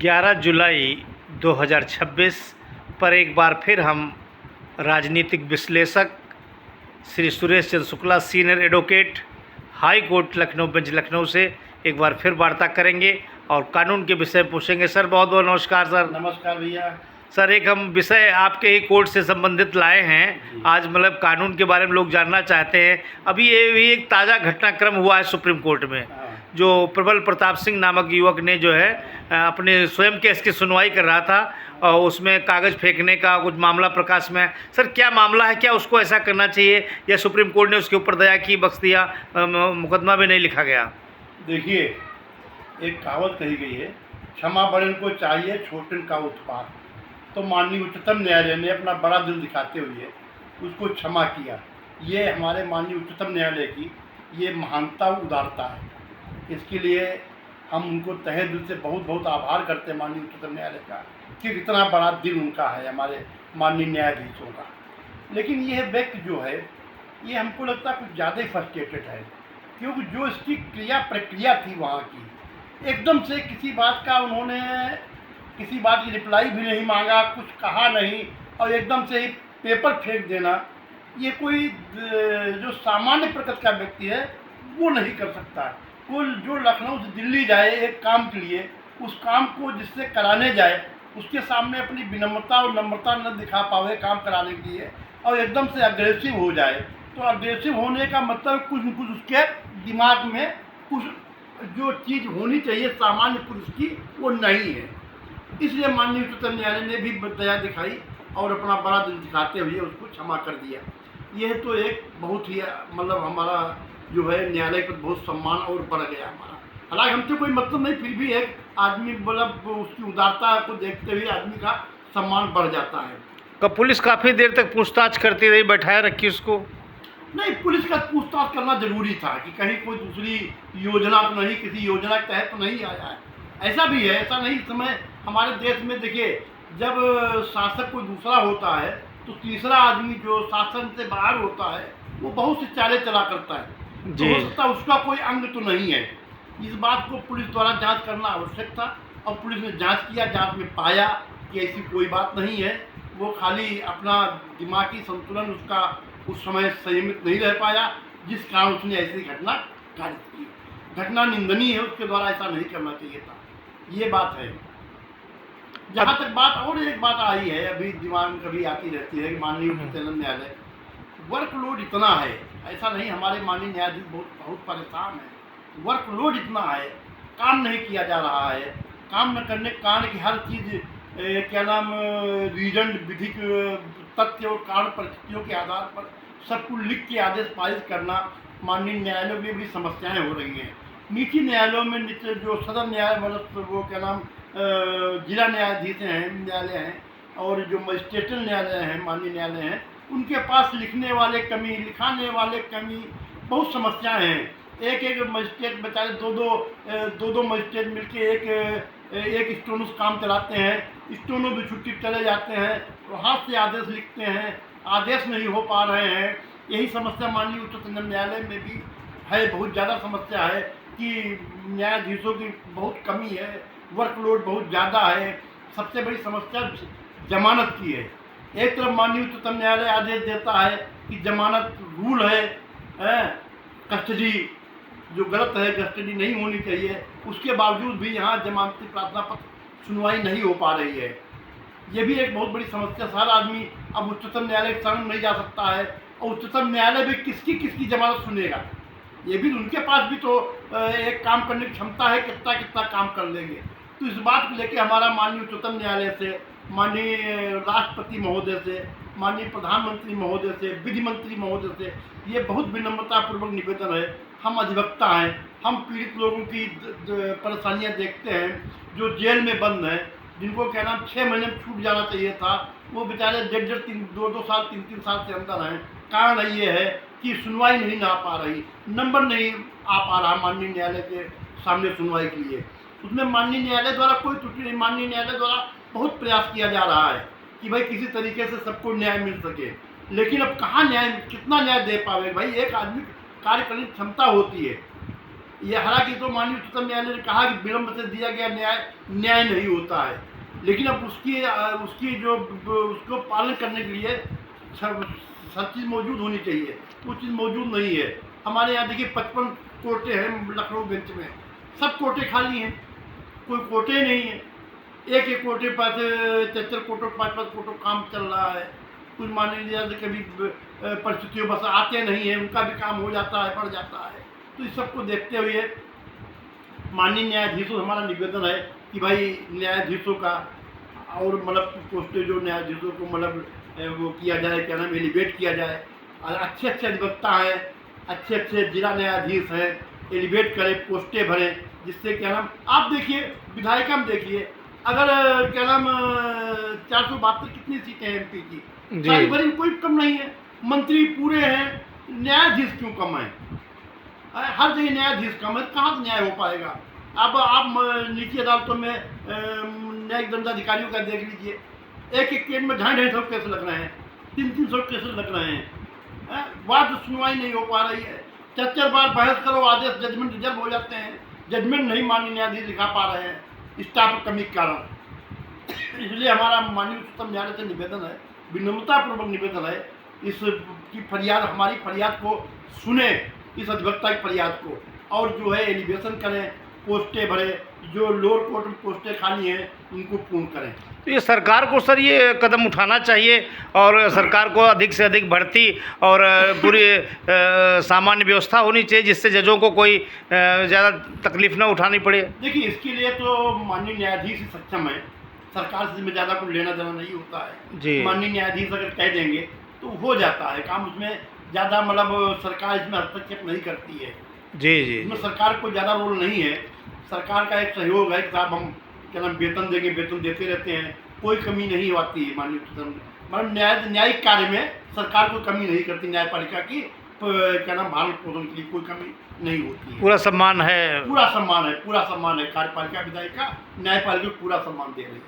11 जुलाई 2026 पर एक बार फिर हम राजनीतिक विश्लेषक Shri Suresh Chandra Shukla senior advocate high court Lucknow bench Lucknow से एक बार फिर वार्ता करेंगे और कानून के विषय पूछेंगे। सर बहुत बहुत नमस्कार। सर नमस्कार भैया। सर एक हम विषय आपके ही कोर्ट से संबंधित लाए हैं आज, मतलब कानून के बारे में लोग जानना चाहते हैं। अभी ये भी एक ताज़ा घटनाक्रम हुआ है सुप्रीम कोर्ट में, जो प्रबल प्रताप सिंह नामक युवक ने जो है अपने स्वयं केस की सुनवाई कर रहा था और उसमें कागज़ फेंकने का कुछ मामला प्रकाश में है। सर क्या मामला है, क्या उसको ऐसा करना चाहिए या सुप्रीम कोर्ट ने उसके ऊपर दया की, बख्श दिया, मुकदमा भी नहीं लिखा गया? देखिए, एक कहावत कही गई है, क्षमा बड़न को चाहिए छोटन का उत्पात। तो माननीय उच्चतम न्यायालय ने अपना बड़ा दिल दिखाते हुए उसको क्षमा किया। ये हमारे माननीय उच्चतम न्यायालय की ये महानता उदारता है। इसके लिए हम उनको तहे दिल से बहुत बहुत आभार करते हैं माननीय उच्चतम न्यायालय का कि इतना बड़ा दिल उनका है, हमारे माननीय न्यायाधीशों का। लेकिन यह व्यक्ति जो है ये हमको लगता है कुछ ज़्यादा ही फ्रस्ट्रेटेड है, क्योंकि जो इसकी प्रक्रिया थी वहाँ की, एकदम से किसी बात का उन्होंने किसी बात की रिप्लाई भी नहीं मांगा, कुछ कहा नहीं और एकदम से ही पेपर फेंक देना, ये कोई जो सामान्य प्रकृति का व्यक्ति है वो नहीं कर सकता। कुल जो लखनऊ से दिल्ली जाए एक काम के लिए, उस काम को जिससे कराने जाए उसके सामने अपनी विनम्रता और नम्रता न दिखा पावे काम कराने के लिए और एकदम से अग्रेसिव हो जाए, तो अग्रेसिव होने का मतलब कुछ न कुछ उसके दिमाग में कुछ जो चीज़ होनी चाहिए सामान्य पुरुष की वो नहीं है। इसलिए माननीय उच्चतम न्यायालय ने भी दया दिखाई और अपना बड़ा दिल दिखाते हुए उसको क्षमा कर दिया। यह तो एक बहुत ही मतलब हमारा जो है न्यायालय पर बहुत सम्मान और बढ़ गया हमारा। हालांकि हमसे कोई मतलब नहीं, फिर भी एक आदमी मतलब उसकी उदारता को देखते हुए आदमी का सम्मान बढ़ जाता है। कब पुलिस काफ़ी देर तक पूछताछ करती रही, बैठाए रखी उसको? नहीं, पुलिस का पूछताछ करना जरूरी था कि कहीं कोई दूसरी योजना तो नहीं, किसी योजना के तहत तो नहीं आया है। ऐसा भी है, ऐसा नहीं। इस समय हमारे देश में देखिए, जब शासक कोई दूसरा होता है तो तीसरा आदमी जो शासन से बाहर होता है वो बहुत सी चालें चला करता है, तो हो सकता है उसका कोई अंग तो नहीं है। इस बात को पुलिस द्वारा जांच करना आवश्यक था और पुलिस ने जांच किया, जांच में पाया कि ऐसी कोई बात नहीं है। वो खाली अपना दिमागी संतुलन उसका उस समय संयमित नहीं रह पाया, जिस कारण उसने ऐसी घटना कारित की। घटना निंदनीय है, उसके द्वारा ऐसा नहीं करना चाहिए था, ये बात है। जहाँ तक बात और एक बात आई है, अभी दिमाग में कभी आती रहती है कि माननीय उच्चतम न्यायालय वर्कलोड इतना है, ऐसा नहीं, हमारे माननीय न्यायाधीश बहुत परेशान है। वर्कलोड इतना है, काम नहीं किया जा रहा है, काम न करने के कारण की हर चीज़ क्या नाम रीजन विधिक तथ्य और कारण परिस्थितियों के आधार पर सब कुछ लिख के आदेश पारित करना माननीय न्यायालयों में बड़ी समस्याएं हो रही हैं। निजी न्यायालयों में जो सदर न्यायालय मतलब वो क्या नाम जिला न्यायाधीश हैं, न्यायालय हैं और जो मजिस्ट्रेटल न्यायालय हैं, माननीय न्यायालय हैं, उनके पास लिखने वाले कमी, लिखाने वाले कमी, बहुत समस्याएं हैं। एक मजिस्ट्रेट बेचारे दो मजिस्ट्रेट मिलके एक स्टोनस काम चलाते हैं, स्टोनों भी छुट्टी चले जाते हैं, तो हाथ से आदेश लिखते हैं, आदेश नहीं हो पा रहे हैं। यही समस्या माननीय उच्चतम न्यायालय में भी है, बहुत ज़्यादा समस्या है कि न्यायाधीशों की बहुत कमी है, वर्कलोड बहुत ज़्यादा है। सबसे बड़ी समस्या जमानत की है। एक तरफ माननीय उच्चतम न्यायालय आदेश देता है कि जमानत रूल है, कस्टडी जो गलत है, कस्टडी नहीं होनी चाहिए, उसके बावजूद भी यहाँ जमानती प्रार्थना पत्र सुनवाई नहीं हो पा रही है। ये भी एक बहुत बड़ी समस्या। सारा आदमी अब उच्चतम न्यायालय के सामने नहीं जा सकता है और उच्चतम न्यायालय भी किसकी जमानत सुनेगा? ये भी उनके पास भी तो एक काम करने की क्षमता है, कितना काम कर लेंगे। तो इस बात को लेकर हमारा माननीय उच्चतम न्यायालय से, माननीय राष्ट्रपति महोदय से, माननीय प्रधानमंत्री महोदय से, विधि मंत्री महोदय से ये बहुत विनम्रतापूर्वक निवेदन है। हम अधिवक्ता हैं, हम पीड़ित लोगों की परेशानियां देखते हैं, जो जेल में बंद हैं, जिनको क्या नाम 6 महीने में छूट जाना चाहिए था, वो बेचारे 2 साल 3 साल से अंदर हैं। कारण ये है कि सुनवाई नहीं ना पा रही, नंबर नहीं आ पा रहा माननीय न्यायालय के सामने सुनवाई के लिए। उसमें माननीय न्यायालय द्वारा कोई त्रुटि नहीं, माननीय न्यायालय द्वारा बहुत प्रयास किया जा रहा है कि भाई किसी तरीके से सबको न्याय मिल सके। लेकिन अब कहाँ न्याय, कितना न्याय दे पावे भाई? एक आदमी कार्य करने की क्षमता होती है, ये हालांकि तो माननीय उच्चतम न्यायालय ने कहा कि विलम्ब से दिया गया न्याय नहीं होता है, लेकिन अब उसकी जो उसको पालन करने के लिए सब चीज़ मौजूद होनी चाहिए, वो चीज़ मौजूद नहीं है। हमारे यहाँ देखिए 55 कोर्टे हैं लखनऊ बेंच में, सब कोर्टे खाली हैं, कोई कोर्टे नहीं है। एक एक कोर्टे पास 73 कोर्टों 5-5 कोर्टों काम चल रहा है। कुछ माननीय न्यायालय कभी परिस्थितियों बस आते नहीं हैं, उनका भी काम हो जाता है, बढ़ जाता है। तो इस सबको देखते हुए माननीय न्यायाधीशों से हमारा निवेदन है कि भाई न्यायाधीशों का और मतलब पोस्टें जो न्यायाधीशों को मतलब वो किया जाए, क्या नाम, एलिवेट किया जाए। और अच्छे अच्छे अधिवक्ता हैं, अच्छे अच्छे जिला न्यायाधीश हैं, एलिवेट करें, पोस्टें भरें, जिससे क्या नाम, आप देखिए विधायिका में देखिए, अगर क्या नाम 472 कितनी सीटें हैं एमपी की, सारी भरी, कोई कम नहीं है। मंत्री पूरे हैं, न्यायाधीश क्यों कम है? हर जगह न्यायाधीश कम है, कहाँ से न्याय हो पाएगा? अब आप निजी अदालतों में न्यायिक दंडाधिकारियों का देख लीजिए, एक एक केस में 250 केस लग रहे हैं, 300 केस लग रहे हैं, वाद सुनवाई नहीं हो पा रही है। 4 बार बहस करो, आदेश जजमेंट रिजर्व हो जाते हैं, जजमेंट नहीं माननीय न्यायाधीश लिखा पा रहे हैं स्टाफ कमी के कारण। इसलिए हमारा माननीय उच्चतम न्यायालय से निवेदन है, विनम्रतापूर्वक निवेदन है, इस की फरियाद, हमारी फरियाद को सुने, इस अधिवक्ता की फरियाद को, और जो है एलिवेशन करें, पोस्टें भरें, जो लोअर कोर्ट में पोस्टें खाली हैं उनको पूर्ण करें। तो ये सरकार को सर ये कदम उठाना चाहिए, और सरकार को अधिक से अधिक भर्ती और पूरी सामान्य व्यवस्था होनी चाहिए, जिससे जजों को कोई ज़्यादा तकलीफ ना उठानी पड़े। देखिए, इसके लिए तो माननीय न्यायाधीश ही सक्षम है, सरकार से इसमें ज़्यादा कुछ लेना देना नहीं होता है जी। माननीय न्यायाधीश अगर कह देंगे तो हो जाता है काम, उसमें ज़्यादा मतलब सरकार इसमें हस्तक्षेप नहीं करती है। जी जी, इसमें सरकार को ज़्यादा रोल नहीं है, सरकार का एक सहयोग है कि साहब हम क्या नाम वेतन देंगे, वेतन देते रहते हैं, कोई कमी नहीं आती है माननीय उच्चतम, मतलब न्यायिक कार्य में सरकार कोई कमी नहीं करती, न्यायपालिका की क्या नाम भारत पोषण के लिए कोई कमी नहीं होती है। पूरा सम्मान है, पूरा सम्मान है, पूरा सम्मान है, कार्यपालिका विधायिका न्यायपालिका को पूरा सम्मान दे रही है।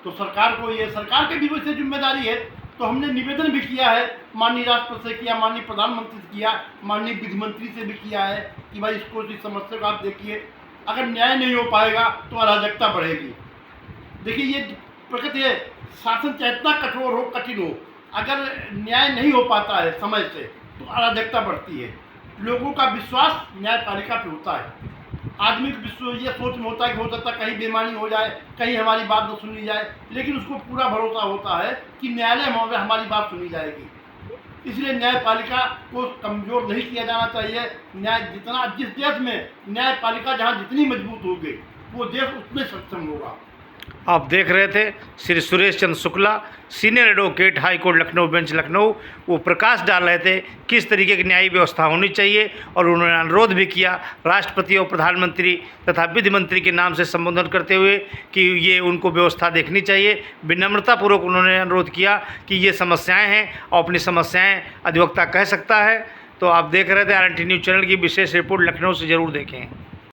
तो सरकार को ये, सरकार की भी वैसे जिम्मेदारी है, तो हमने निवेदन भी किया है, माननीय राष्ट्रपति से किया, माननीय प्रधानमंत्री से किया, माननीय विधि मंत्री से भी किया है कि भाई इसको, इस समस्या को आप देखिए, अगर न्याय नहीं हो पाएगा तो अराजकता बढ़ेगी। देखिए, ये प्रकृति है, शासन चाहे इतना कठोर हो, कठिन हो, अगर न्याय नहीं हो पाता है समय से तो अराजकता बढ़ती है। लोगों का विश्वास न्यायपालिका पे होता है, आदमी को विश्वास ये सोच में होता है कि हो सकता है कहीं बेईमानी हो जाए, कहीं हमारी बात न सुनी जाए, लेकिन उसको पूरा भरोसा होता है कि न्यायालय में हमारी बात सुनी जाएगी। इसलिए न्यायपालिका को कमज़ोर नहीं किया जाना चाहिए। न्याय जितना, जिस देश में न्यायपालिका जहाँ जितनी मजबूत होगी वो देश उतने सक्षम होगा। आप देख रहे थे Shri Suresh Chandra Shukla, senior advocate, high court Lucknow bench Lucknow. वो प्रकाश डाल रहे थे किस तरीके की न्यायिक व्यवस्था होनी चाहिए, और उन्होंने अनुरोध भी किया राष्ट्रपति और प्रधानमंत्री तथा विधि मंत्री के नाम से संबोधन करते हुए कि ये उनको व्यवस्था देखनी चाहिए। विनम्रतापूर्वक उन्होंने अनुरोध किया कि ये समस्याएँ हैं और अपनी समस्याएँ अधिवक्ता कह सकता है। तो आप देख रहे थे RNT न्यूज़ चैनल की विशेष रिपोर्ट लखनऊ से, ज़रूर देखें।